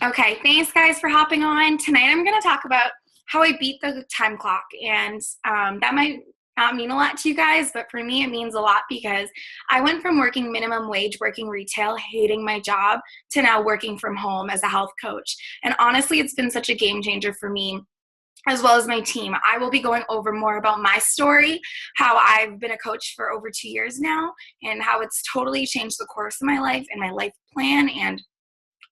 Okay, thanks guys for hopping on. Tonight I'm going to talk about how I beat the time clock. And that might not mean a lot to you guys, but for me it means a lot because I went from working minimum wage, working retail, hating my job, to now working from home as a health coach. And honestly, it's been such a game changer for me as well as my team. I will be going over more about my story, how I've been a coach for over 2 years now, and how it's totally changed the course of my life and my life plan. And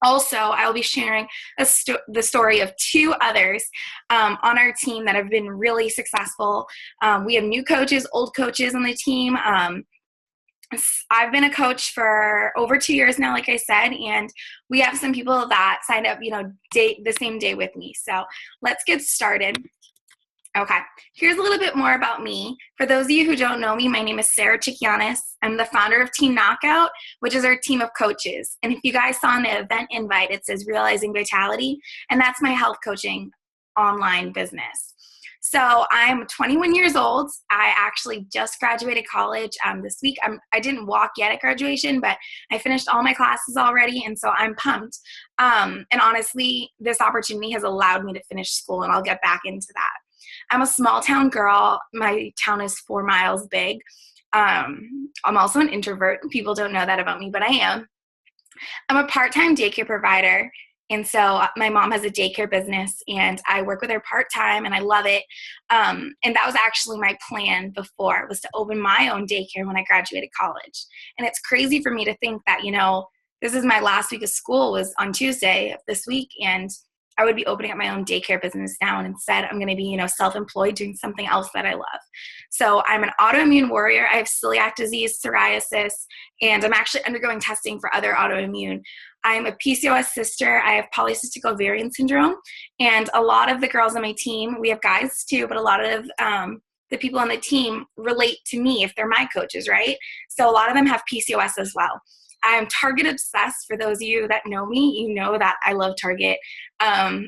also, I'll be sharing the story of two others on our team that have been really successful. We have new coaches, old coaches on the team. I've been a coach for over 2 years now, like I said, and we have some people that signed up, the same day with me. So let's get started. Okay, here's a little bit more about me. For those of you who don't know me, my name is Sarah Chikianis. I'm the founder of Team Knockout, which is our team of coaches. And if you guys saw in the event invite, it says Realizing Vitality, and that's my health coaching online business. So I'm 21 years old. I actually just graduated college this week. I didn't walk yet at graduation, but I finished all my classes already, and so I'm pumped. And honestly, this opportunity has allowed me to finish school, and I'll get back into that. I'm a small town girl. My town is 4 miles big. I'm also an introvert. People don't know that about me, but I am. I'm a part-time daycare provider. And so my mom has a daycare business and I work with her part-time and I love it. And that was actually my plan before, was to open my own daycare when I graduated college. And it's crazy for me to think that, this is my last week of school was on Tuesday of this week, and I would be opening up my own daycare business now, and instead I'm going to be, self-employed doing something else that I love. So I'm an autoimmune warrior. I have celiac disease, psoriasis, and I'm actually undergoing testing for other autoimmune. I'm a PCOS sister. I have polycystic ovarian syndrome, and a lot of the girls on my team, we have guys too, but a lot of the people on the team relate to me if they're my coaches, right? So a lot of them have PCOS as well. I'm Target obsessed. For those of you that know me, you know that I love Target.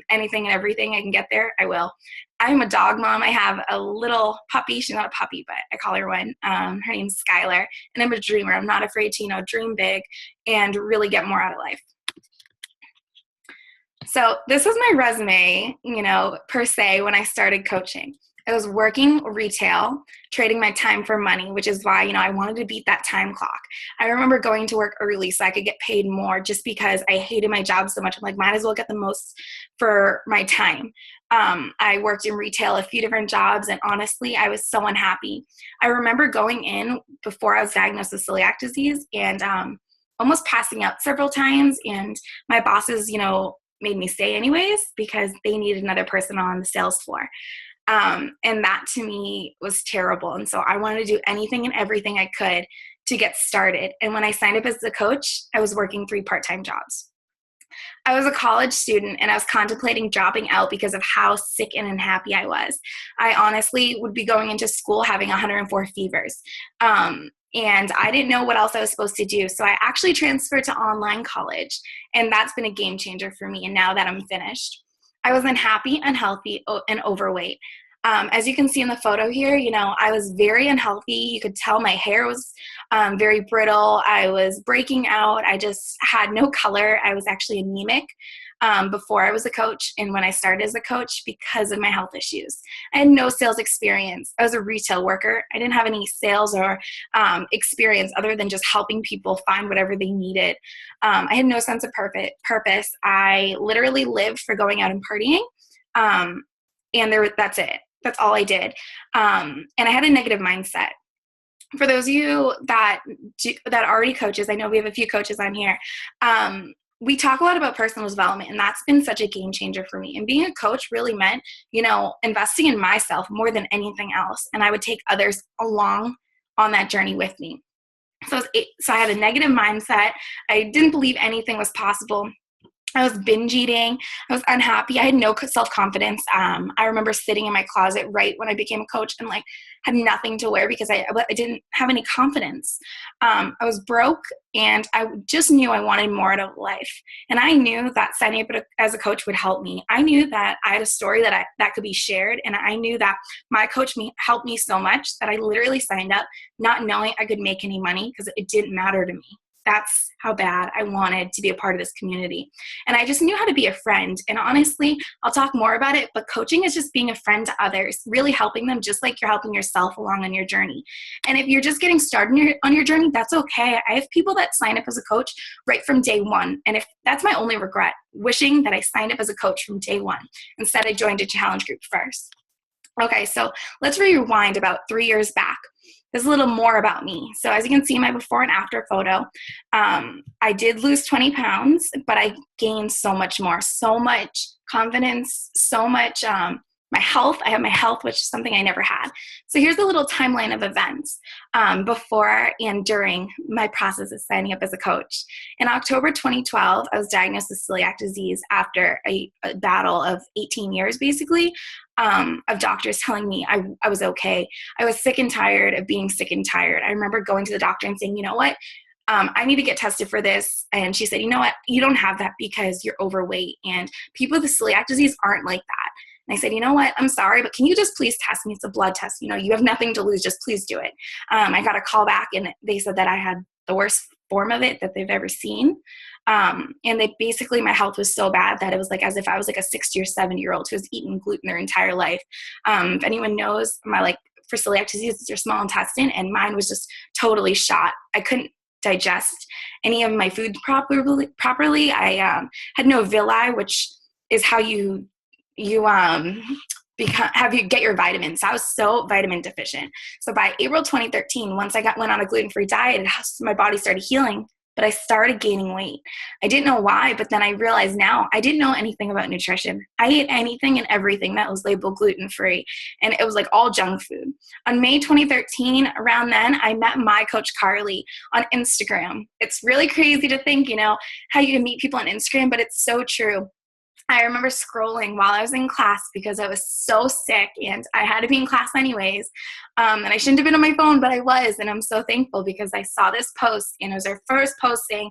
Anything and everything I can get there, I will. I'm a dog mom. I have a little puppy. She's not a puppy, but I call her one. Her name's Skylar. And I'm a dreamer. I'm not afraid to, dream big and really get more out of life. So this is my resume, per se, when I started coaching. I was working retail, trading my time for money, which is why, I wanted to beat that time clock. I remember going to work early so I could get paid more just because I hated my job so much. I'm like, might as well get the most for my time. I worked in retail, a few different jobs, and honestly, I was so unhappy. I remember going in before I was diagnosed with celiac disease and almost passing out several times, and my bosses, made me stay anyways because they needed another person on the sales floor. And that to me was terrible. And so I wanted to do anything and everything I could to get started. And when I signed up as a coach, I was working 3 part-time jobs. I was a college student and I was contemplating dropping out because of how sick and unhappy I was. I honestly would be going into school having 104 fevers. And I didn't know what else I was supposed to do. So I actually transferred to online college, and that's been a game changer for me. And now that I'm finished, I was unhappy, unhealthy, and overweight. As you can see in the photo here, I was very unhealthy. You could tell my hair was very brittle. I was breaking out. I just had no color. I was actually anemic before I was a coach and when I started as a coach because of my health issues. I had no sales experience. I was a retail worker. I didn't have any sales or experience other than just helping people find whatever they needed. I had no sense of purpose. I literally lived for going out and partying. That's it. That's all I did. And I had a negative mindset. For those of you that already coaches, I know we have a few coaches on here. We talk a lot about personal development, and that's been such a game changer for me. And being a coach really meant, investing in myself more than anything else. And I would take others along on that journey with me. So I had a negative mindset. I didn't believe anything was possible. I was binge eating. I was unhappy. I had no self-confidence. I remember sitting in my closet right when I became a coach and had nothing to wear because I didn't have any confidence. I was broke and I just knew I wanted more out of life. And I knew that signing up as a coach would help me. I knew that I had a story that could be shared. And I knew that my coach helped me so much that I literally signed up not knowing I could make any money because it didn't matter to me. That's how bad I wanted to be a part of this community. And I just knew how to be a friend. And honestly, I'll talk more about it, but coaching is just being a friend to others, really helping them just like you're helping yourself along on your journey. And if you're just getting started on your journey, that's okay. I have people that sign up as a coach right from day one. And if that's my only regret, wishing that I signed up as a coach from day one. Instead, I joined a challenge group first. Okay, so let's rewind about 3 years back. This is a little more about me. So as you can see in my before and after photo, I did lose 20 pounds, but I gained so much more, so much confidence, so much my health. I have my health, which is something I never had. So here's a little timeline of events before and during my process of signing up as a coach. In October 2012, I was diagnosed with celiac disease after a battle of 18 years, basically, of doctors telling me I was okay. I was sick and tired of being sick and tired. I remember going to the doctor and saying, you know what? I need to get tested for this. And she said, you know what? You don't have that because you're overweight. And people with celiac disease aren't like that. And I said, you know what? I'm sorry, but can you just please test me? It's a blood test. You know, you have nothing to lose. Just please do it. I got a call back and they said that I had the worst form of it that they've ever seen. And they basically, my health was so bad that it was like as if I was like a 60 or 70-year-old who has eaten gluten their entire life. If anyone knows, for celiac disease, it's your small intestine, and mine was just totally shot. I couldn't digest any of my food properly. I had no villi, which is how you get your vitamins. So I was so vitamin deficient. So by April 2013, once I went on a gluten-free diet, my body started healing, but I started gaining weight. I didn't know why, but then I realized now I didn't know anything about nutrition. I ate anything and everything that was labeled gluten-free, and it was like all junk food. On May 2013, around then, I met my coach Carly on Instagram. It's really crazy to think, how you can meet people on Instagram, but it's so true. I remember scrolling while I was in class because I was so sick and I had to be in class anyways. And I shouldn't have been on my phone, but I was. And I'm so thankful because I saw this post and it was her first post saying,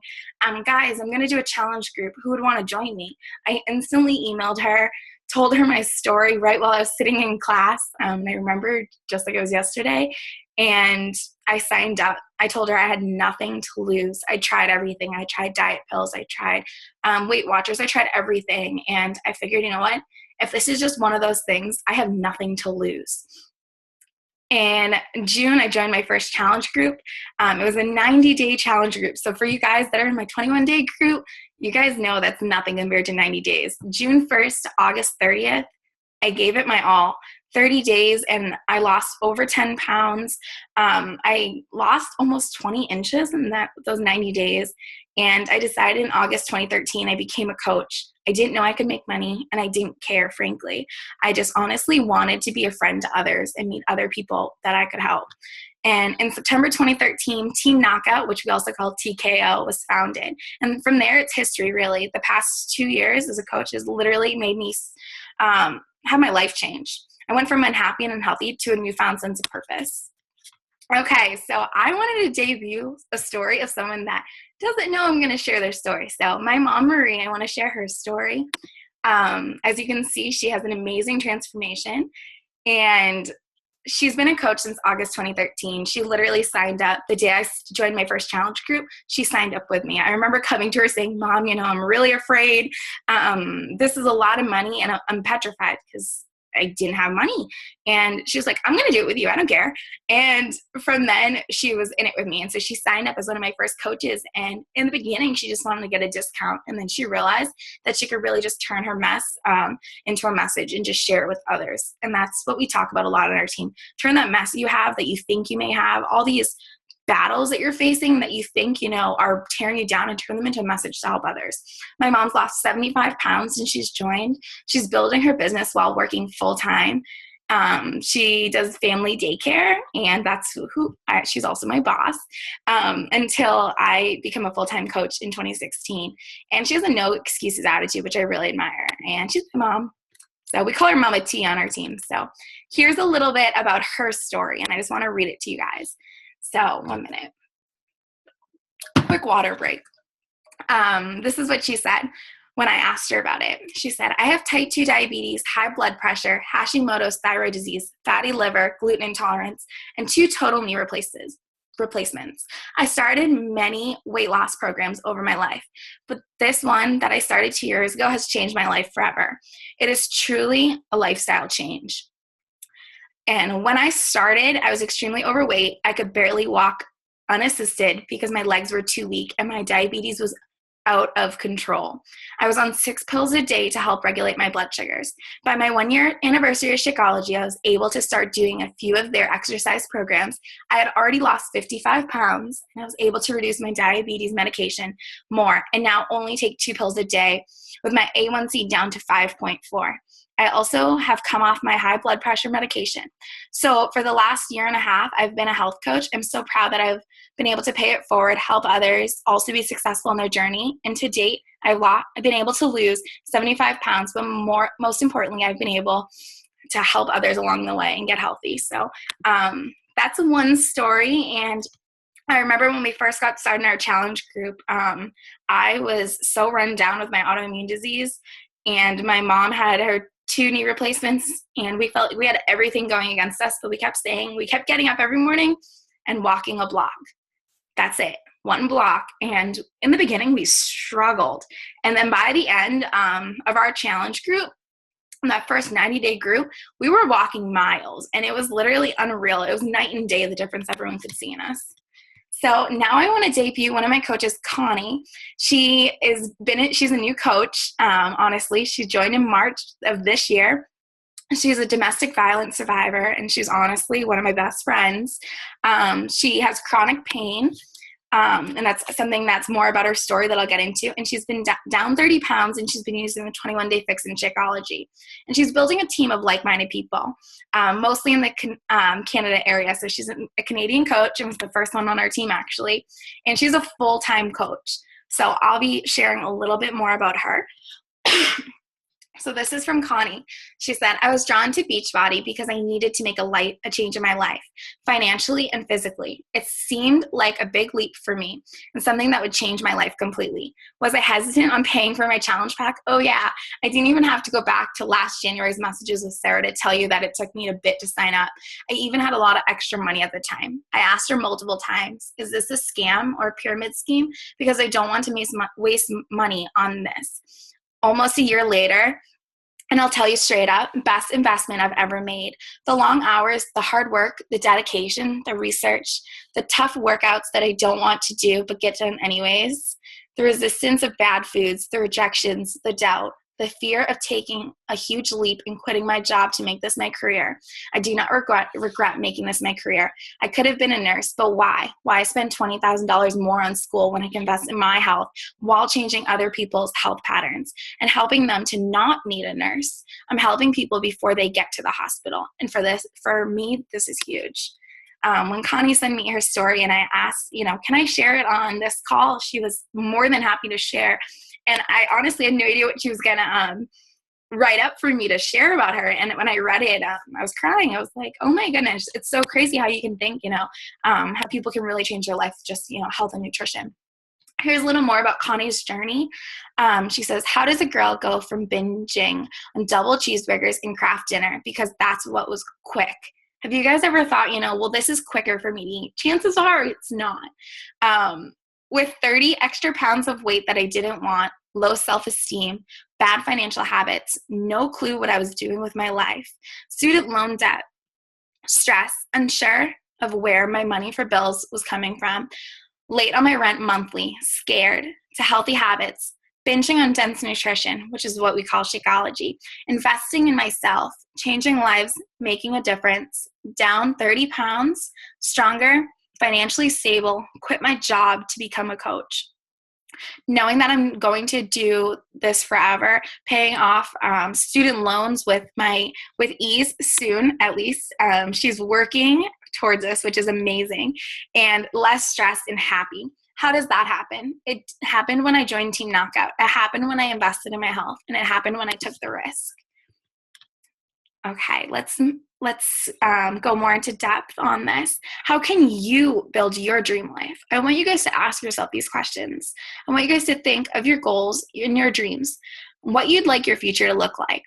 guys, I'm going to do a challenge group. Who would want to join me? I instantly emailed her, told her my story right while I was sitting in class. I remember just like it was yesterday. And I signed up. I told her I had nothing to lose. I tried everything. I tried diet pills. I tried Weight Watchers. I tried everything. And I figured, you know what? If this is just one of those things, I have nothing to lose. In June, I joined my first challenge group. It was a 90-day challenge group. So for you guys that are in my 21-day group, you guys know that's nothing compared to 90 days. June 1st to August 30th, I gave it my all. 30 days and I lost over 10 pounds. I lost almost 20 inches in those 90 days. And I decided in August 2013, I became a coach. I didn't know I could make money and I didn't care, frankly. I just honestly wanted to be a friend to others and meet other people that I could help. And in September 2013, Team Knockout, which we also call TKO, was founded. And from there, it's history, really. The past 2 years as a coach has literally made me have my life change. I went from unhappy and unhealthy to a newfound sense of purpose. Okay, so I wanted to debut a story of someone that doesn't know I'm going to share their story. So my mom, Marie, I want to share her story. As you can see, she has an amazing transformation, and she's been a coach since August 2013. She literally signed up the day I joined my first challenge group. She signed up with me. I remember coming to her saying, Mom, I'm really afraid. This is a lot of money, and I'm petrified because I didn't have money. And she was like, I'm going to do it with you. I don't care. And from then she was in it with me. And so she signed up as one of my first coaches. And in the beginning, she just wanted to get a discount. And then she realized that she could really just turn her mess into a message and just share it with others. And that's what we talk about a lot on our team. Turn that mess you have, that you think you may have, all these battles that you're facing that you think, are tearing you down, and turn them into a message to help others. My mom's lost 75 pounds since she's joined. She's building her business while working full time. She does family daycare, and that's she's also my boss, until I become a full-time coach in 2016. And she has a no excuses attitude, which I really admire. And she's my mom. So we call her Mama T on our team. So here's a little bit about her story, and I just want to read it to you guys. So 1 minute. Quick water break. This is what she said when I asked her about it. She said, I have type 2 diabetes, high blood pressure, Hashimoto's thyroid disease, fatty liver, gluten intolerance, and 2 total knee replacements. I started many weight loss programs over my life, but this one that I started 2 years ago has changed my life forever. It is truly a lifestyle change. And when I started, I was extremely overweight. I could barely walk unassisted because my legs were too weak and my diabetes was out of control. I was on 6 pills a day to help regulate my blood sugars. By my 1-year anniversary of Shakeology, I was able to start doing a few of their exercise programs. I had already lost 55 pounds, and I was able to reduce my diabetes medication more, and now only take 2 pills a day with my A1C down to 5.4. I also have come off my high blood pressure medication. So for the last year and a half, I've been a health coach. I'm so proud that I've been able to pay it forward, help others also be successful in their journey. And to date, I've been able to lose 75 pounds, but most importantly, I've been able to help others along the way and get healthy. So that's one story. And I remember when we first got started in our challenge group, I was so run down with my autoimmune disease, and my mom had her 2 knee replacements, and we felt we had everything going against us, but we kept getting up every morning and walking a block. That's it, 1 block. And in the beginning, we struggled. And then by the end of our challenge group, in that first 90-day group, we were walking miles, and it was literally unreal. It was night and day, the difference everyone could see in us. So now I want to debut one of my coaches, Connie. She's a new coach. Honestly, she joined in March of this year. She's a domestic violence survivor, and she's honestly one of my best friends. She has chronic pain, and that's something that's more about her story that I'll get into. And she's been down 30 pounds, and she's been using the 21-day fix in Shakeology. And she's building a team of like-minded people, mostly in the Canada area. So she's a Canadian coach and was the first one on our team, actually. And she's a full-time coach. So I'll be sharing a little bit more about her. So this is from Connie. She said, I was drawn to Beachbody because I needed to make a change in my life, financially and physically. It seemed like a big leap for me and something that would change my life completely. Was I hesitant on paying for my challenge pack? Oh yeah, I didn't even have to go back to last January's messages with Sarah to tell you that it took me a bit to sign up. I even had a lot of extra money at the time. I asked her multiple times, is this a scam or a pyramid scheme? Because I don't want to waste money on this. Almost a year later, and I'll tell you straight up, best investment I've ever made. The long hours, the hard work, the dedication, the research, the tough workouts that I don't want to do but get done anyways, the resistance of bad foods, the rejections, the doubt, the fear of taking a huge leap and quitting my job to make this my career. I do not regret making this my career. I could have been a nurse, but why? Why spend $20,000 more on school when I can invest in my health while changing other people's health patterns and helping them to not need a nurse? I'm helping people before they get to the hospital. And for me, this is huge. When Connie sent me her story and I asked, can I share it on this call? She was more than happy to share. And I honestly had no idea what she was going to write up for me to share about her. And when I read it, I was crying. I was like, oh my goodness, it's so crazy how you can think, how people can really change their life, just, health and nutrition. Here's a little more about Connie's journey. She says, how does a girl go from binging on double cheeseburgers and Kraft Dinner because that's what was quick? Have you guys ever thought, well, this is quicker for me to eat? Chances are it's not. With 30 extra pounds of weight that I didn't want, low self-esteem, bad financial habits, no clue what I was doing with my life, student loan debt, stress, unsure of where my money for bills was coming from, late on my rent monthly, scared, to healthy habits, binging on dense nutrition, which is what we call Shakeology, investing in myself, changing lives, making a difference, down 30 pounds, stronger, financially stable, quit my job to become a coach. Knowing that I'm going to do this forever, paying off student loans with ease soon, at least. She's working towards this, which is amazing, and less stressed and happy. How does that happen? It happened when I joined Team Knockout. It happened when I invested in my health, and it happened when I took the risk. Okay, let's go more into depth on this. How can you build your dream life? I want you guys to ask yourself these questions. I want you guys to think of your goals and your dreams, what you'd like your future to look like.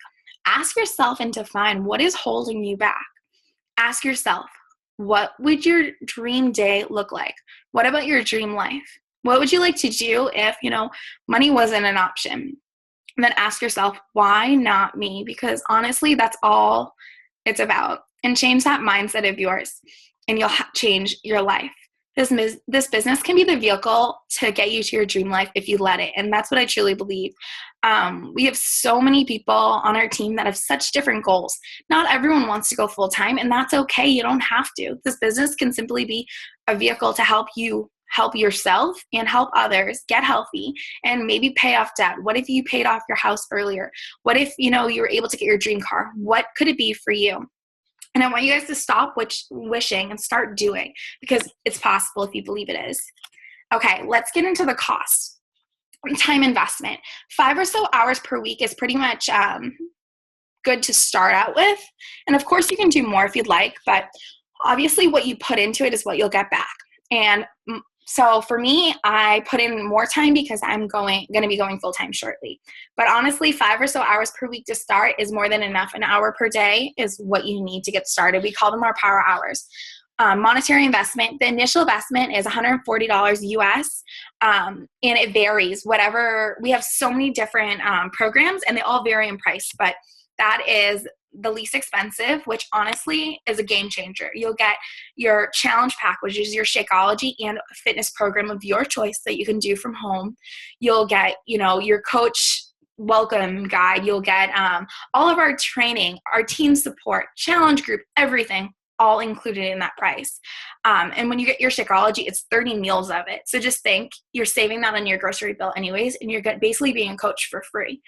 Ask yourself and define what is holding you back. Ask yourself, what would your dream day look like? What about your dream life? What would you like to do if, money wasn't an option? And then ask yourself, why not me? Because honestly, that's all it's about. And change that mindset of yours, and you'll change your life. This business can be the vehicle to get you to your dream life if you let it. And that's what I truly believe. We have so many people on our team that have such different goals. Not everyone wants to go full time, and that's okay. You don't have to. This business can simply be a vehicle to help you help yourself and help others get healthy and maybe pay off debt. What if you paid off your house earlier? What if, you were able to get your dream car? What could it be for you? And I want you guys to stop wishing and start doing, because it's possible if you believe it is. Okay, let's get into the cost. Time investment. 5 or so hours per week is pretty much good to start out with. And of course, you can do more if you'd like, but obviously what you put into it is what you'll get back. And so for me, I put in more time because I'm going to be going full-time shortly. But honestly, 5 or so hours per week to start is more than enough. An hour per day is what you need to get started. We call them our power hours. Monetary investment, the initial investment is $140 US, and it varies. We have so many different programs, and they all vary in price, but that is the least expensive, which honestly is a game changer. You'll get your challenge pack, which is your Shakeology and fitness program of your choice that you can do from home. You'll get, your coach welcome guide. You'll get all of our training, our team support, challenge group, everything, all included in that price. And when you get your Shakeology, it's 30 meals of it. So just think, you're saving that on your grocery bill anyways, and you're basically being a coach for free.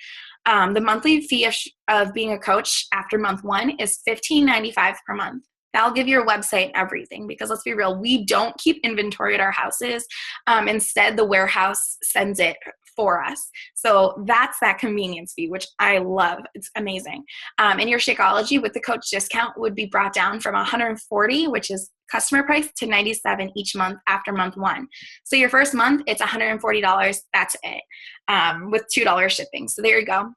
The monthly fee of being a coach after month 1 is $15.95 per month. That'll give your website everything, because let's be real, we don't keep inventory at our houses. Instead, the warehouse sends it for us. So that's that convenience fee, which I love. It's amazing. And your Shakeology with the coach discount would be brought down from $140, which is customer price, to $97 each month after month 1. So your first month, it's $140. That's it, with $2 shipping. So there you go.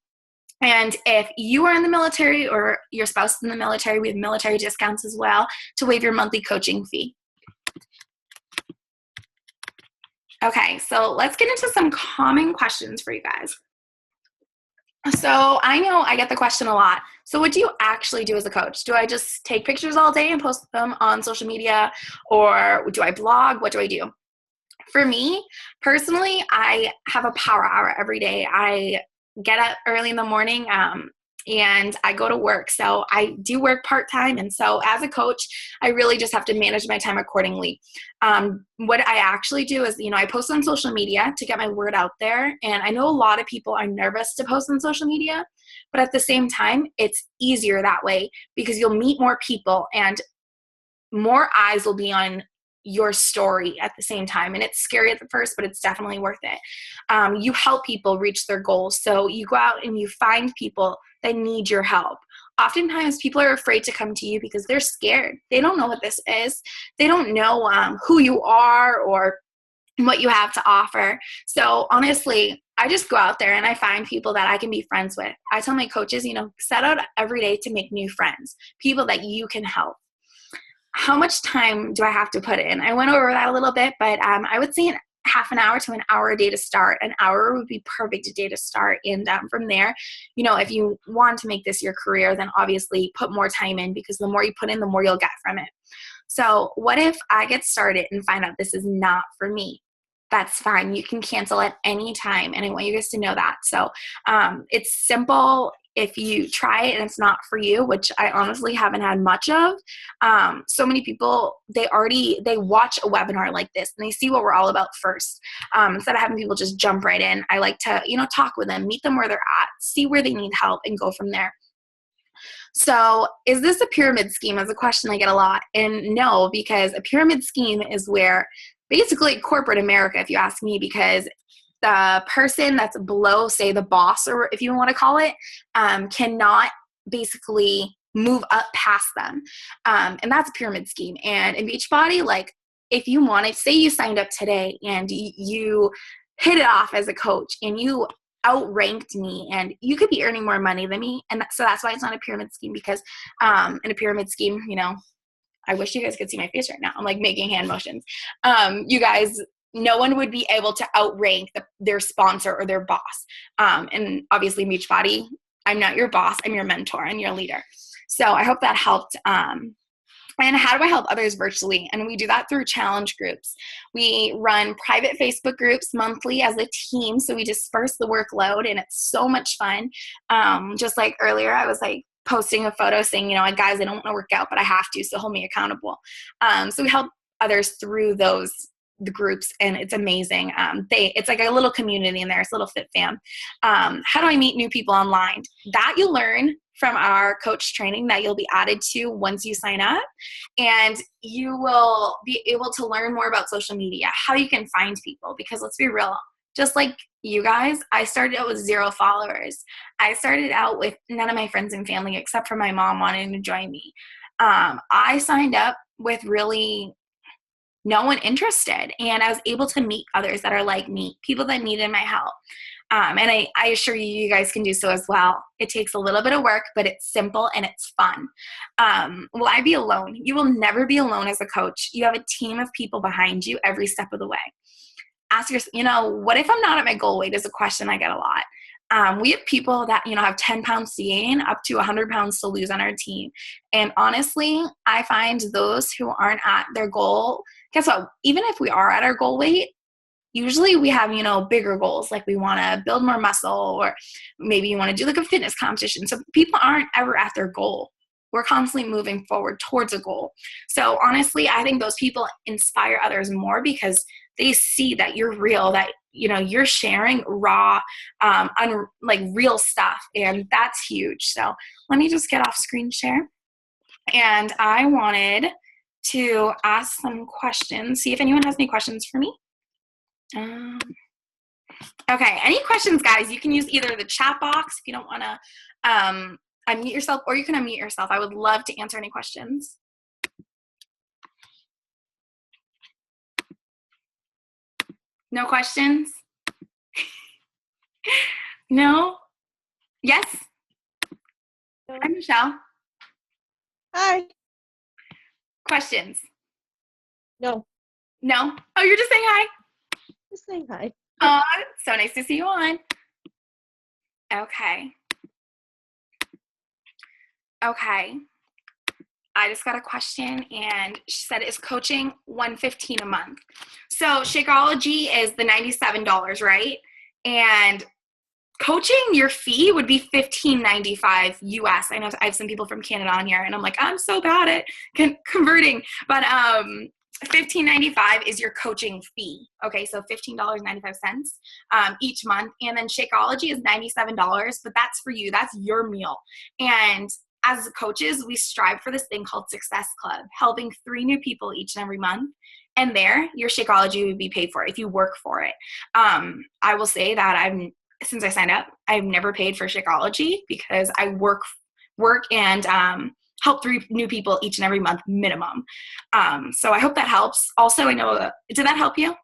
And if you are in the military or your spouse is in the military, we have military discounts as well to waive your monthly coaching fee. Okay, so let's get into some common questions for you guys. So I know I get the question a lot. So what do you actually do as a coach? Do I just take pictures all day and post them on social media? Or do I blog? What do I do? For me, personally, I have a power hour every day. I get up early in the morning and I go to work. So I do work part-time. And so as a coach, I really just have to manage my time accordingly. What I actually do is, I post on social media to get my word out there. And I know a lot of people are nervous to post on social media, but at the same time, it's easier that way because you'll meet more people and more eyes will be on your story at the same time. And it's scary at the first, but it's definitely worth it. You help people reach their goals. So you go out and you find people that need your help. Oftentimes people are afraid to come to you because they're scared. They don't know what this is. They don't know who you are or what you have to offer. So honestly, I just go out there and I find people that I can be friends with. I tell my coaches, set out every day to make new friends, people that you can help. How much time do I have to put in? I went over that a little bit, but I would say half an hour to an hour a day to start. An hour would be perfect a day to start. And from there, if you want to make this your career, then obviously put more time in, because the more you put in, the more you'll get from it. So what if I get started and find out this is not for me? That's fine. You can cancel at any time. And I want you guys to know that. So it's simple. If you try it and it's not for you, which I honestly haven't had much of, so many people, they watch a webinar like this and they see what we're all about first. Instead of having people just jump right in, I like to, talk with them, meet them where they're at, see where they need help, and go from there. So is this a pyramid scheme is a question I get a lot. And no, because a pyramid scheme is where basically corporate America, if you ask me, because the person that's below, say the boss, or if you want to call it, cannot basically move up past them. And that's a pyramid scheme. And in Beachbody, if you wanted, say you signed up today and you hit it off as a coach and you outranked me, and you could be earning more money than me. And so that's why it's not a pyramid scheme, because in a pyramid scheme, I wish you guys could see my face right now. I'm like making hand motions. You guys, no one would be able to outrank their sponsor or their boss. And obviously Beachbody, I'm not your boss, I'm your mentor and your leader. So I hope that helped. And how do I help others virtually? And we do that through challenge groups. We run private Facebook groups monthly as a team, so we disperse the workload, and it's so much fun. Just like earlier, I was like posting a photo saying, guys, I don't want to work out, but I have to, so hold me accountable. So we help others through the groups, and it's amazing. It's like a little community in there. It's a little fit fam. How do I meet new people online? That you'll learn from our coach training that you'll be added to once you sign up, and you will be able to learn more about social media, how you can find people, because let's be real, just like you guys, I started out with 0 followers. I started out with none of my friends and family except for my mom wanting to join me. I signed up with really no one interested, and I was able to meet others that are like me, people that needed my help. And I assure you, you guys can do so as well. It takes a little bit of work, but it's simple and it's fun. Will I be alone? You will never be alone as a coach. You have a team of people behind you every step of the way. Ask yourself, what if I'm not at my goal weight is a question I get a lot. We have people that, have 10 pounds to gain up to 100 pounds to lose on our team. And honestly, I find those who aren't at their goal, guess what? Even if we are at our goal weight, usually we have, bigger goals, like we want to build more muscle, or maybe you want to do like a fitness competition. So people aren't ever at their goal. We're constantly moving forward towards a goal. So honestly, I think those people inspire others more because they see that you're real, that, you're sharing raw, like real stuff. And that's huge. So let me just get off screen share. And I wanted to ask some questions, see if anyone has any questions for me. Okay, any questions, guys? You can use either the chat box if you don't want to unmute yourself, or you can unmute yourself. I would love to answer any questions. No questions? No? Yes? No. Hi, Michelle. Hi. Questions? No. No? Oh, you're just saying hi? Just saying hi. Oh, so nice to see you on. Okay. I just got a question, and she said, is coaching $115 a month? So Shakeology is the $97, right? And coaching, your fee would be $15.95 US. I know I have some people from Canada on here, and I'm like, I'm so bad at converting, but $15.95 is your coaching fee. Okay, so $15.95 each month. And then Shakeology is $97, but that's for you. That's your meal. And as coaches, we strive for this thing called Success Club, helping 3 new people each and every month. And there, your Shakeology would be paid for if you work for it. I will say that since I signed up, I've never paid for Shakeology because I work and help 3 new people each and every month minimum. So I hope that helps. Also, I know, did that help you?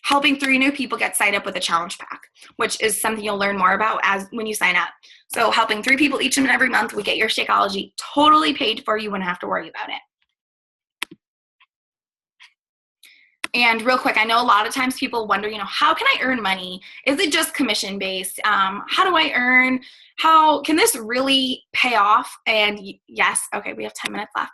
Helping 3 new people get signed up with a challenge pack, which is something you'll learn more about when you sign up. So helping 3 people each and every month, we get your Shakeology totally paid for. You wouldn't have to worry about it. And real quick, I know a lot of times people wonder, how can I earn money? Is it just commission based? How do I earn? How can this really pay off? And yes, okay, we have 10 minutes left.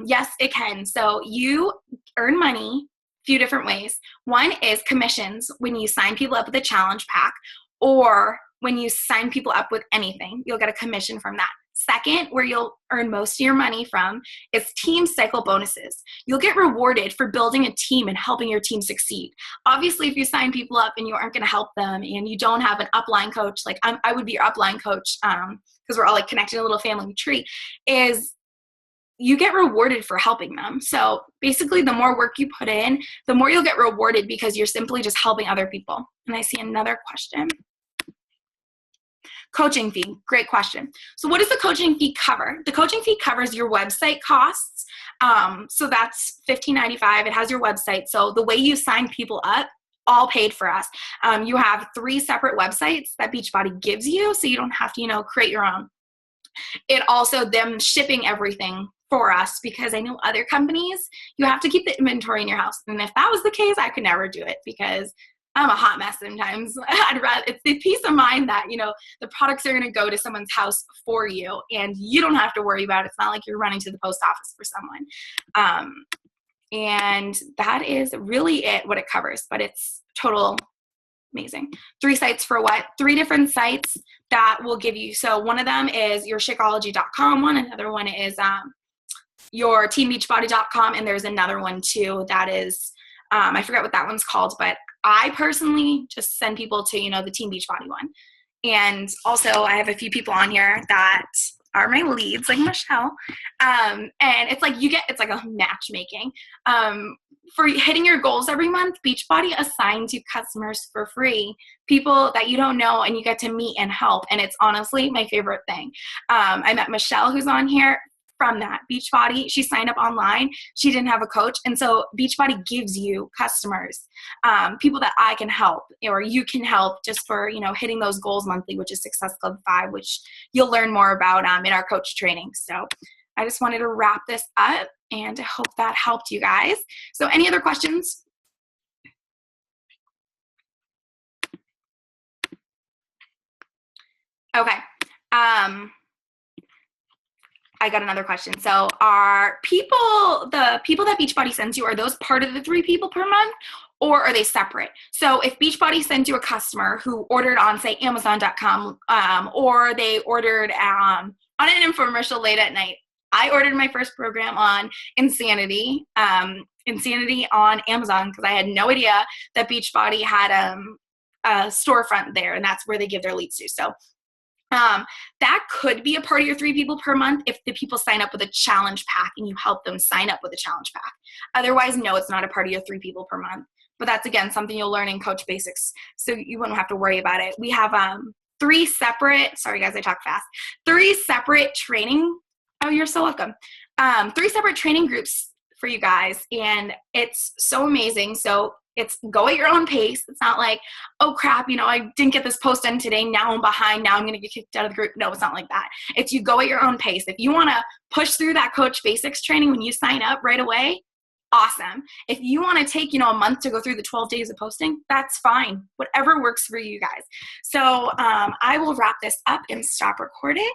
Yes, it can. So you earn money a few different ways. One is commissions when you sign people up with a challenge pack, or when you sign people up with anything, you'll get a commission from that. Second, where you'll earn most of your money from, is team cycle bonuses. You'll get rewarded for building a team and helping your team succeed. Obviously, if you sign people up and you aren't going to help them, and you don't have an upline coach, like I would be your upline coach, because we're all like connected in a little family tree, is you get rewarded for helping them. So basically, the more work you put in, the more you'll get rewarded because you're simply just helping other people. And I see another question. Coaching fee, great question. So what does the coaching fee cover? The coaching fee covers your website costs. So that's $15.95. It has your website. So the way you sign people up, all paid for us. You have 3 separate websites that Beachbody gives you, so you don't have to, create your own. it also them shipping everything for us, because I know other companies, you have to keep the inventory in your house. And if that was the case, I could never do it because I'm a hot mess sometimes. I'd rather, it's the peace of mind that, the products are going to go to someone's house for you and you don't have to worry about it. It's not like you're running to the post office for someone. And that is really what it covers, but it's total amazing. 3 sites for what? 3 different sites that will give you. So one of them is your Shakeology.com one. Another one is your teambeachbody.com. And there's another one too that is, I forget what that one's called, but I personally just send people to, the Team Beachbody one. And also I have a few people on here that are my leads, like Michelle. And it's like it's like a matchmaking. For hitting your goals every month, Beachbody assigns you customers for free, people that you don't know and you get to meet and help. And it's honestly my favorite thing. I met Michelle, who's on here, from that Beachbody. She signed up online. She didn't have a coach. And so Beachbody gives you customers, people that I can help or you can help just for, hitting those goals monthly, which is Success Club 5, which you'll learn more about in our coach training. So I just wanted to wrap this up and I hope that helped you guys. So any other questions? Okay. I got another question. So are the people that Beachbody sends you, are those part of the 3 people per month or are they separate? So if Beachbody sends you a customer who ordered on, say, Amazon.com, or they ordered on an infomercial late at night. I ordered my first program on Insanity on Amazon because I had no idea that Beachbody had a storefront there, and that's where they give their leads to. So that could be a part of your 3 people per month if the people sign up with a challenge pack and you help them sign up with a challenge pack. Otherwise, no, it's not a part of your 3 people per month. But that's, again, something you'll learn in Coach Basics, so you wouldn't have to worry about it. We have 3 separate, sorry guys, I talk fast, 3 separate training, oh, you're so welcome, 3 separate training groups for you guys, and it's so amazing. So it's go at your own pace. It's not like, oh crap, I didn't get this post done today. Now I'm behind. Now I'm going to get kicked out of the group. No, it's not like that. It's you go at your own pace. If you want to push through that Coach Basics training when you sign up right away, awesome. If you want to take, a month to go through the 12 days of posting, that's fine. Whatever works for you guys. So I will wrap this up and stop recording.